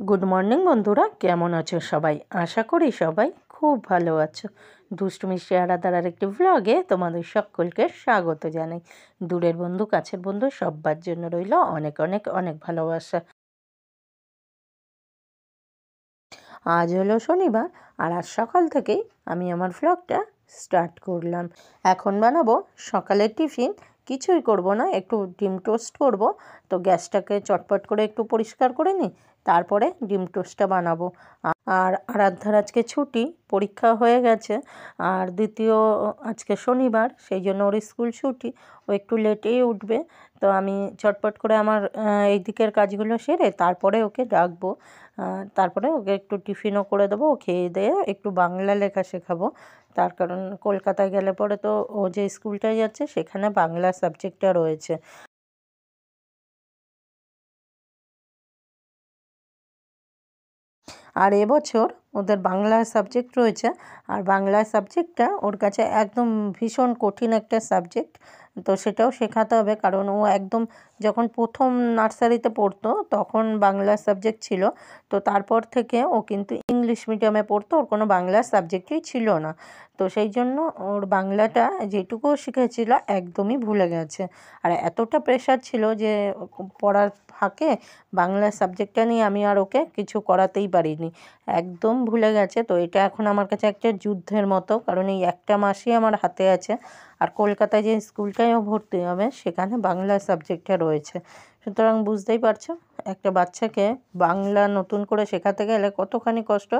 Good morning বন্ধুরা, কেমন আছো সবাই? আশা করি সবাই খুব ভালো আছো। দুষ্টু মিষ্টি আরাধারার একটি ভ্লগে তোমাদের সকলকে স্বাগত জানাই। দূরের বন্ধু কাছের বন্ধু সবার জন্য রইল অনেক অনেক অনেক ভালোবাসা। আজ হলো শনিবার, আর আজ সকাল থেকেই আমি আমার ভ্লগটা স্টার্ট করলাম। এখন বানাবো সকালের টিফিন। কিছুই করব না, একটু ডিম টোস্ট করব। তো গ্যাসটাকে চটপট করে একটু পরিষ্কার করে নিই, তারপরে ডিম টোস্টটা বানাবো। আর আরাধ্যার আজকে ছুটি, পরীক্ষা হয়ে গেছে। আর দ্বিতীয়, আজকে শনিবার, সেই জন্য ওর স্কুল ছুটি। ও একটু লেটেই উঠবে। তো আমি চটপট করে আমার এই দিকের কাজগুলো সেরে তারপরে ওকে ডাকবো। তারপরে ওকে একটু টিফিনও করে দেবো। খেয়ে দিয়ে একটু বাংলা লেখা শেখাবো। তার কারণ কলকাতায় গেলে পরে তো ও যে স্কুলটায় যাচ্ছে সেখানে বাংলা সাবজেক্টটা রয়েছে। আর এবছর ওদের বাংলা সাবজেক্ট রয়েছে। আর বাংলা সাবজেক্টটা ওর কাছে একদম ভীষণ কঠিন একটা সাবজেক্ট। তো সেটাও শেখাতে হবে, কারণ ও একদম যখন প্রথম নার্সারিতে পড়তো তখন বাংলা সাবজেক্ট ছিল। তো তারপর থেকে ও কিন্তু ইংলিশ মিডিয়ামে পড়তো, ওর কোনো বাংলা সাবজেক্টই ছিল না। তো সেই জন্য ওর বাংলাটা যেটুকু শিখেছিল একদমই ভুলে গেছে। আর এতটা প্রেশার ছিল যে পড়ার ফাঁকে বাংলা সাবজেক্টটা নিয়ে আমি আর ওকে কিছু করাতেই পারিনি। একদম ভুলে গেছে। তো এটা এখন আমার কাছে একটা যুদ্ধের মতো, কারণ এই একটা মাসই আমার হাতে আছে। আর কলকাতায় যে স্কুলটায়ও ভর্তি হবে সেখানে বাংলা সাবজেক্টটা রয়েছে। সুতরাং বুঝতেই পারছো, একটা বাচ্চাকে বাংলা নতুন করে শেখাতে গেলে কতখানি কষ্ট।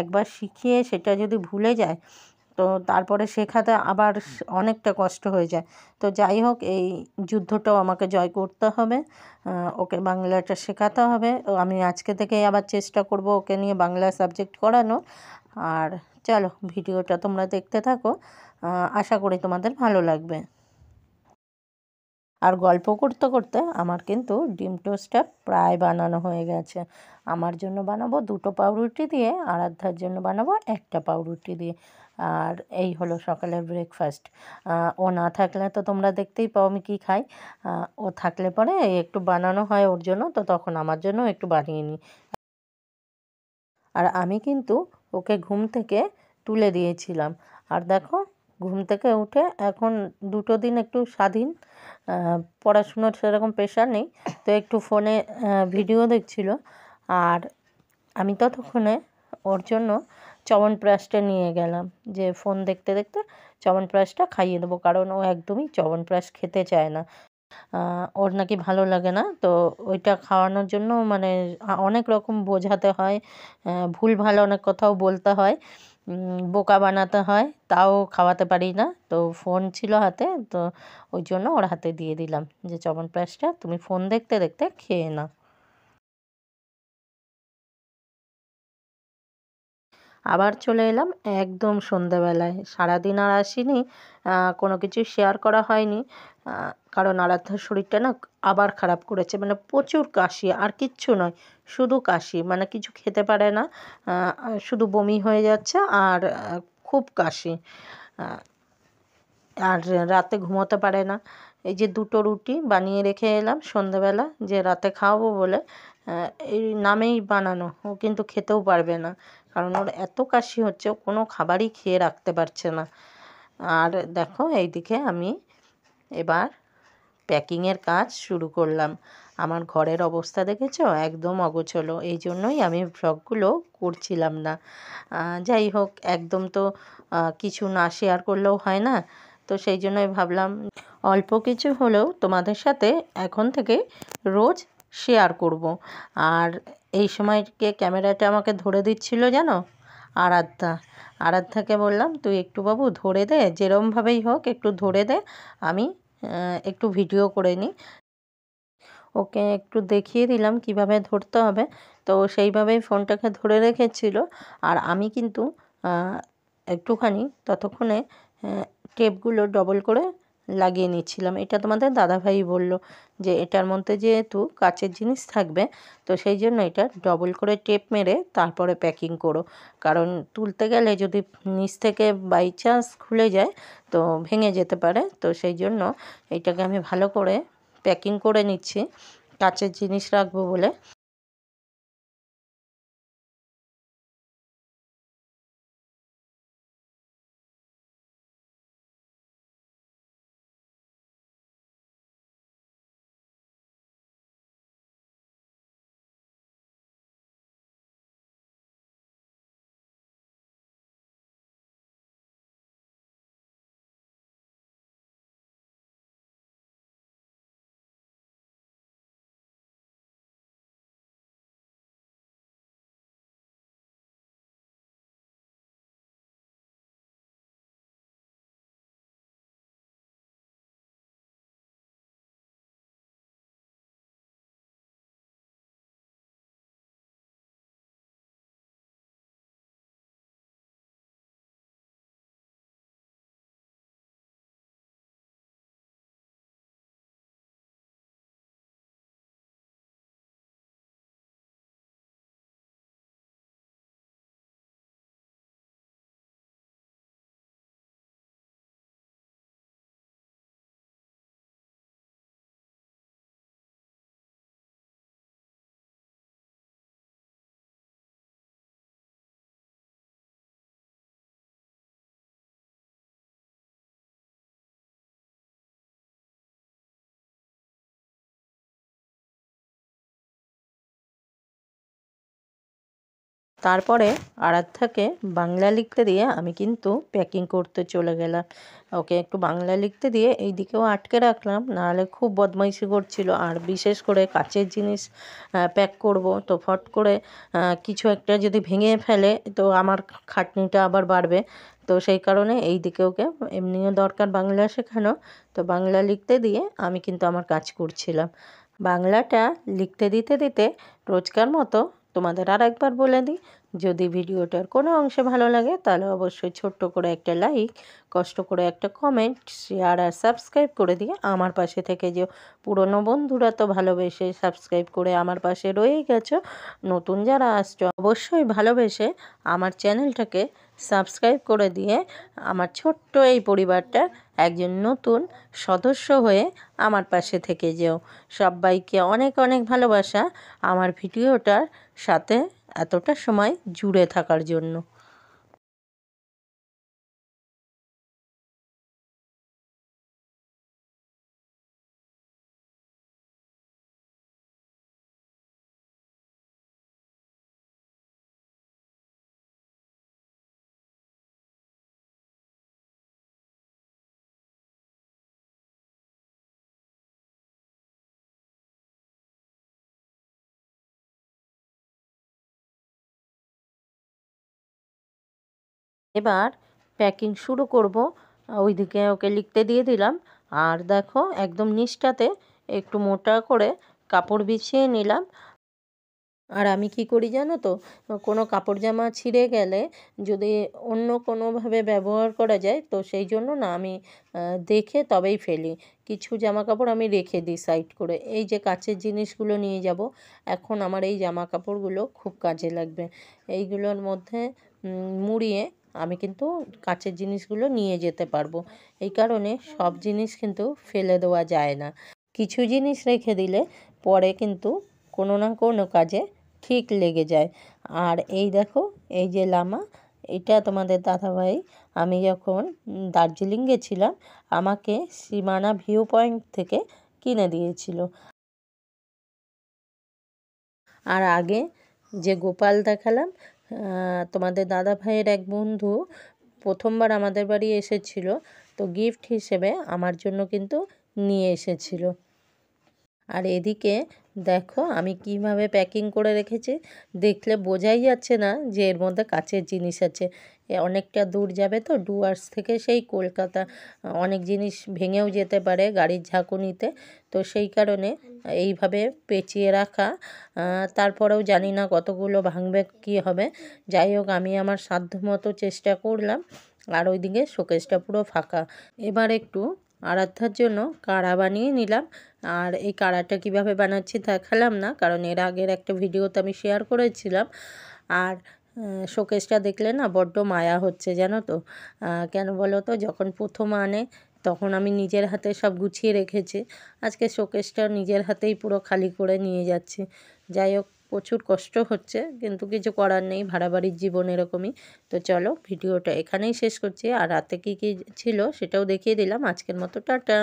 একবার শিখিয়ে সেটা যদি ভুলে যায় তো তারপরে শেখাতে আবার অনেকটা কষ্ট হয়ে যায়। তো যাই হোক, এই যুদ্ধটাও আমাকে জয় করতে হবে। ওকে বাংলাটা শেখাতে হবে। আমি আজকে থেকেই আবার চেষ্টা করব ওকে নিয়ে বাংলা সাবজেক্ট করানোর। আর চলো, ভিডিওটা তোমরা দেখতে থাকো। আশা করি তোমাদের ভালো লাগবে। আর গল্প করতে করতে আমার কিন্তু ডিম টোস্টটা প্রায় বানানো হয়ে গেছে। আমার জন্য বানাবো 2টো পাউরুটি দিয়ে, আরাধ্যার জন্য বানাবো 1টা পাউরুটি দিয়ে। আর এই হলো সকালের ব্রেকফাস্ট। ও না থাকলে তো তোমরা দেখতেই পাও আমি কী খাই। ও থাকলে পরে একটু বানানো হয় ওর জন্য, তো তখন আমার জন্য একটু বানিয়ে নিই। আর আমি কিন্তু ওকে ঘুম থেকে তুলে দিয়েছিলাম। আর দেখো, ঘুম থেকে উঠে এখন 2টো দিন একটু স্বাধীন। পড়াশুনোর সেরকম প্রেশার নেই, তো একটু ফোনে ভিডিও দেখছিল। আর আমি ততক্ষণে ওর জন্য চ্যবনপ্রাশটা নিয়ে গেলাম, যে ফোন দেখতে দেখতে চ্যবনপ্রাশটা খাইয়ে দেবো, কারণ ও একদমই চ্যবনপ্রাশ খেতে চায় না। ওর নাকি ভালো লাগে না। তো ওইটা খাওয়ানোর জন্য মানে অনেক রকম বোঝাতে হয়, ভুলভাল অনেক কথাও বলতে হয়, বোকা বানাতে হয়, তাও খাওয়াতে পারি না। তো ফোন ছিল হাতে, তো ওই জন্য ওর হাতে দিয়ে দিলাম যে চ্যবনপ্রাশটা তুমি ফোন দেখতে দেখতে খেয়ে নাও। আবার চলে এলাম একদম সন্ধেবেলায়। সারাদিন আর আসিনি, কোনো কিছু শেয়ার করা হয়নি। কারণ আরাধ্যার শরীরটা না আবার খারাপ করেছে, মানে প্রচুর কাশি, আর কিচ্ছু নয়, শুধু কাশি, মানে কিছু খেতে পারে না। শুধু বমি হয়ে যাচ্ছে আর খুব কাশি। আহ, আর রাতে ঘুমোতে পারে না। এই যে 2টো রুটি বানিয়ে রেখে এলাম সন্ধেবেলা, যে রাতে খাওয়াবো বলে। এই নামেই বানানো, ও কিন্তু খেতেও পারবে না, কারণ ওর এত কাশি হচ্ছে ও কোনো খাবারই খেয়ে রাখতে পারছে না। আর দেখো, এইদিকে আমি এবার প্যাকিংয়ের কাজ শুরু করলাম। আমার ঘরের অবস্থা দেখেছো, একদম অগোছালো, এই জন্যই আমি ভ্লগগুলো করছিলাম না। যাই হোক, একদম তো কিছু না শেয়ার করলেও হয় না। তো সেই জন্যই ভাবলাম অল্প কিছু হলেও তোমাদের সাথে এখন থেকে রোজ শেয়ার করব। আর এই সময়কে ক্যামেরাটা আমাকে ধরে দিচ্ছিল জানো, আরাধ্যা। আরাধ্যাকে বললাম তুই একটু বাবু ধরে দে, যেরমভাবেই হোক একটু ধরে দে, আমি একটু ভিডিও করে নিই। ওকে একটু দেখিয়ে দিলাম কিভাবে ধরতে হবে। তো সেইভাবেই ফোনটাকে ধরে রেখেছিল। আর আমি কিন্তু একটুখানি ততক্ষণে টেপগুলো ডবল করে লাগিয়ে নিচ্ছিলাম। এটা তোমাদের দাদাভাই বলল যে এটার মধ্যে যেহেতু কাচের জিনিস থাকবে, তো সেই জন্য এটা ডবল করে টেপ মেরে তারপরে প্যাকিং করো, কারণ তুলতে গেলে যদি নিচ থেকে বাই চান্স খুলে যায় তো ভেঙে যেতে পারে। তো সেই জন্য এইটাকে আমি ভালো করে প্যাকিং করে নিচ্ছি, কাচের জিনিস রাখবো বলে। তারপরে আরাধ্যাকে বাংলা লিখতে দিয়ে আমি কিন্তু প্যাকিং করতে চলে গেলাম। ওকে একটু বাংলা লিখতে দিয়ে এই দিকেও আটকে রাখলাম, নাহলে খুব বদমাইশি করছিল। আর বিশেষ করে কাচের জিনিস প্যাক করব, তো ফট করে কিছু একটা যদি ভেঙে ফেলে তো আমার খাটনিটা আবার বাড়বে। তো সেই কারণে এই দিকে ওকে এমনিও দরকার বাংলা শেখানো, তো বাংলা লিখতে দিয়ে আমি কিন্তু আমার কাজ করছিলাম। বাংলাটা লিখতে দিতে দিতে রোজকার মতো তোমাদের আর একবার বলে দিই, যদি ভিডিওটার কোনো অংশে ভালো লাগে তাহলে অবশ্যই ছোট্ট করে একটা লাইক, কষ্ট করে একটা কমেন্ট, শেয়ার আর সাবস্ক্রাইব করে দিয়ে আমার পাশে থেকে যেও। পুরনো বন্ধুরা তো ভালোবেসে সাবস্ক্রাইব করে আমার পাশে রয়েই গেছো, নতুন যারা আসছো অবশ্যই ভালোবেসে আমার চ্যানেলটাকে সাবস্ক্রাইব করে দিয়ে আমার ছোট্ট এই পরিবারটার একজন নতুন সদস্য হয়ে আমার পাশে থেকে যেও। সবাইকে অনেক অনেক ভালোবাসা আমার ভিডিওটার সাথে এতটা সময় জুড়ে থাকার জন্য। এবার প্যাকিং শুরু করব। ওইদিকে ওকে লিখতে দিয়ে দিলাম। আর দেখো একদম নিচটাতে একটু মোটা করে কাপড় বিছিয়ে নিলাম। আর আমি কি করি জানো তো, কোনো কাপড় জামা ছিঁড়ে গেলে যদি অন্য কোনোভাবে ব্যবহার করা যায় তো সেই জন্য না আমি দেখে তবেই ফেলি। কিছু জামা কাপড় আমি রেখে দিই সাইড করে। এই যে কাচের জিনিসগুলো নিয়ে যাব, এখন আমার এই জামা কাপড়গুলো খুব কাজে লাগবে। এইগুলোর মধ্যে মুড়িয়ে আমি কিন্তু কাচের জিনিসগুলো নিয়ে যেতে পারবো। এই কারণে সব জিনিস কিন্তু ফেলে দেওয়া যায় না। কিছু জিনিস রেখে দিলে পরে কিন্তু কোনো না কোনো কাজে ঠিক লেগে যায়। আর এই দেখো, এই যে লামা, এটা তোমাদের দাদাভাই আমি যখন দার্জিলিং গেছিলাম আমাকে সীমানা ভিউ পয়েন্ট থেকে কিনে দিয়েছিল। আর আগে যে গোপাল দেখালাম, তোমাদের দাদাভাইয়ের এক বন্ধু প্রথমবার আমাদের বাড়ি এসেছিল, তো গিফট হিসেবে আমার জন্য কিন্তু নিয়ে এসেছিল। আর এদিকে দেখো আমি কিভাবে প্যাকিং করে রেখেছি, দেখলে বোঝাই যাচ্ছে না যে এর মধ্যে কাচের জিনিস আছে। অনেকটা দূর যাবে তো, ডুয়ার্স থেকে সেই কলকাতা, অনেক জিনিস ভেঙেও যেতে পারে গাড়ির ঝাঁকুনিতে, তো সেই কারণে এইভাবে পেঁচিয়ে রাখা। তারপরেও জানি না কতগুলো ভাঙবে কী হবে। যাই হোক আমি আমার সাধ্যমতো চেষ্টা করলাম। আর ওইদিকে শোকেসটা পুরো ফাঁকা। এবার একটু আরাধ্যার জন্য কাড়া বানিয়ে নিলাম। আর এই কাড়াটা কিভাবে বানাচ্ছি দেখালাম না, কারণ এর আগের একটা ভিডিওতে আমি শেয়ার করেছিলাম। আর শোকেসটা দেখলে না বড্ড মায়া হচ্ছে জানো তো। কেন বলো তো, যখন প্রথম আনে তখন আমি নিজের হাতে সব গুছিয়ে রেখেছি, আজকে শোকেসটা নিজের হাতেই পুরো খালি করে নিয়ে যাচ্ছি। যাই হোক প্রচুর কষ্ট হচ্ছে, কিন্তু কিছু করার নেই, ভাড়া বাড়ির জীবন এরকমই। তো চলো ভিডিওটা এখানেই শেষ করছি। আর রাতে কী কী ছিল সেটাও দেখিয়ে দিলাম। আজকের মতো টাটা।